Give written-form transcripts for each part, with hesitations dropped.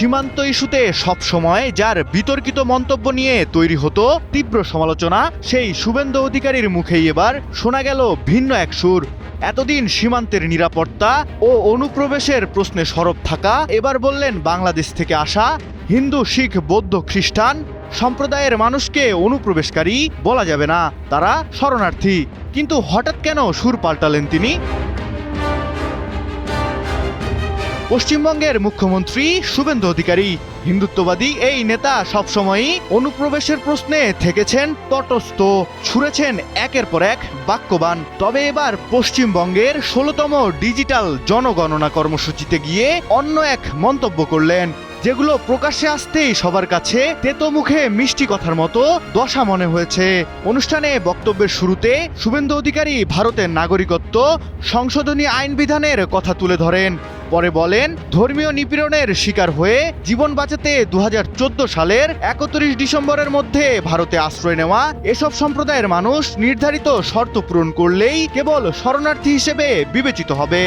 সীমান্ত ইস্যুতে সবসময় যার বিতর্কিত মন্তব্য নিয়ে তৈরি হতো তীব্র সমালোচনা, সেই শুভেন্দু অধিকারীর মুখেই এবার শোনা গেল ভিন্ন এক সুর। এতদিন সীমান্তের নিরাপত্তা ও অনুপ্রবেশের প্রশ্নে সরব থাকা, এবার বললেন বাংলাদেশ থেকে আসা হিন্দু, শিখ, বৌদ্ধ, খ্রিস্টান সম্প্রদায়ের মানুষকে অনুপ্রবেশকারী বলা যাবে না, তারা শরণার্থী। কিন্তু হঠাৎ কেন সুর পাল্টালেন তিনি? পশ্চিমবঙ্গের মুখ্যমন্ত্রী শুভেন্দু অধিকারী, হিন্দুত্ববাদী এই নেতা সবসময়ই অনুপ্রবেশের প্রশ্নে থেকেছেন তটস্থ, ছুঁড়েছেন একের পর এক বাক্যবাণ। তবে এবার পশ্চিমবঙ্গের 16তম ডিজিটাল জনগণনা কর্মসূচিতে গিয়ে অন্য এক মন্তব্য করলেন, যেগুলো প্রকাশ্যে আসতেই সবার কাছে তেতো মুখে মিষ্টি কথার মতো দশা মনে হয়েছে। অনুষ্ঠানে বক্তব্যের শুরুতে শুভেন্দু অধিকারী ভারতের নাগরিকত্ব সংশোধনী আইন বিধানের কথা তুলে ধরেন। পরে বলেন, ধর্মীয় নিপীড়নের শিকার হয়ে জীবন বাঁচাতে 2014 সালের 31 ডিসেম্বরের মধ্যে ভারতে আশ্রয় নেওয়া এসব সম্প্রদায়ের মানুষ নির্ধারিত শর্ত পূরণ করলেই কেবল শরণার্থী হিসেবে বিবেচিত হবে।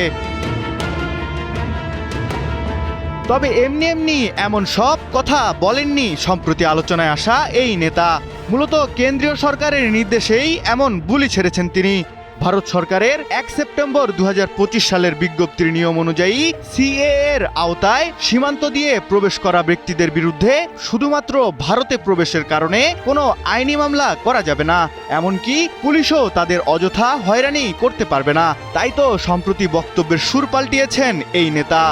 তবে এমনি এমন সব কথা বলেননি সম্প্রতি আলোচনায় আসা এই নেতা। মূলত কেন্দ্রীয় সরকারের নির্দেশেই এমন বুলি ছেড়েছেন তিনি। ভারত সরকারের 1 সেপ্টেম্বর 2025 সালের বিজ্ঞপ্তির নিয়ম অনুযায়ী সিএএ এর আওতায় সীমান্ত দিয়ে প্রবেশ করা ব্যক্তিদের বিরুদ্ধে শুধুমাত্র ভারতে প্রবেশের কারণে কোনো আইনি মামলা করা যাবে না, এমনকি পুলিশও তাদের অযথা হয়রানি করতে পারবে না। তাই তো সম্প্রতি বক্তব্যের সুর পাল্টিয়েছেন এই নেতা।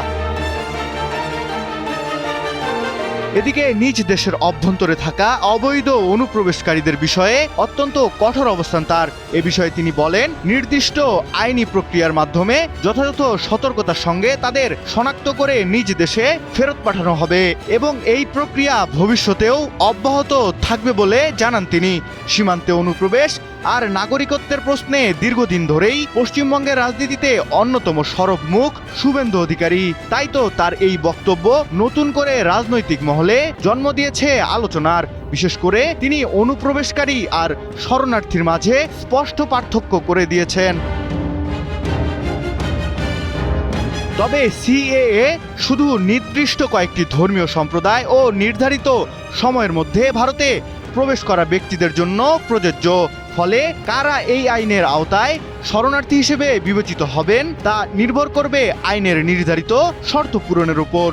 এদিকে নিজ দেশের অভ্যন্তরে থাকা অবৈধ অনুপ্রবেশকারীদের বিষয়ে অত্যন্ত কঠোর অবস্থান তার। এ বিষয়ে তিনি বলেন, নির্দিষ্ট আইনি প্রক্রিয়ার মাধ্যমে যথাযথ সতর্কতার সঙ্গে তাদের শনাক্ত করে নিজ দেশে ফেরত পাঠানো হবে এবং এই প্রক্রিয়া ভবিষ্যতেও অব্যাহত থাকবে বলে জানান তিনি। সীমান্তে অনুপ্রবেশ আর নাগরিকত্বের প্রশ্নে দীর্ঘদিন ধরেই পশ্চিমবঙ্গের রাজনীতিতে অন্যতম সরব মুখ শুভেন্দু অধিকারী। তাই তো তার এই বক্তব্য নতুন করে রাজনৈতিক মহলে জন্ম দিয়েছে আলোচনার। বিশেষ করে তিনি অনুপ্রবেশকারী আর শরণার্থীর মাঝে স্পষ্ট পার্থক্য করে দিয়েছেন। তবে সিএএ শুধু নির্দিষ্ট কয়েকটি ধর্মীয় সম্প্রদায় ও নির্ধারিত সময়ের মধ্যে ভারতে প্রবেশ করা ব্যক্তিদের জন্য প্রযোজ্য। ফলে কারা এই আইনের আওতায় শরণার্থী হিসেবে বিবেচিত হবেন তা নির্ভর করবে আইনের নির্ধারিত শর্ত পূরণের উপর।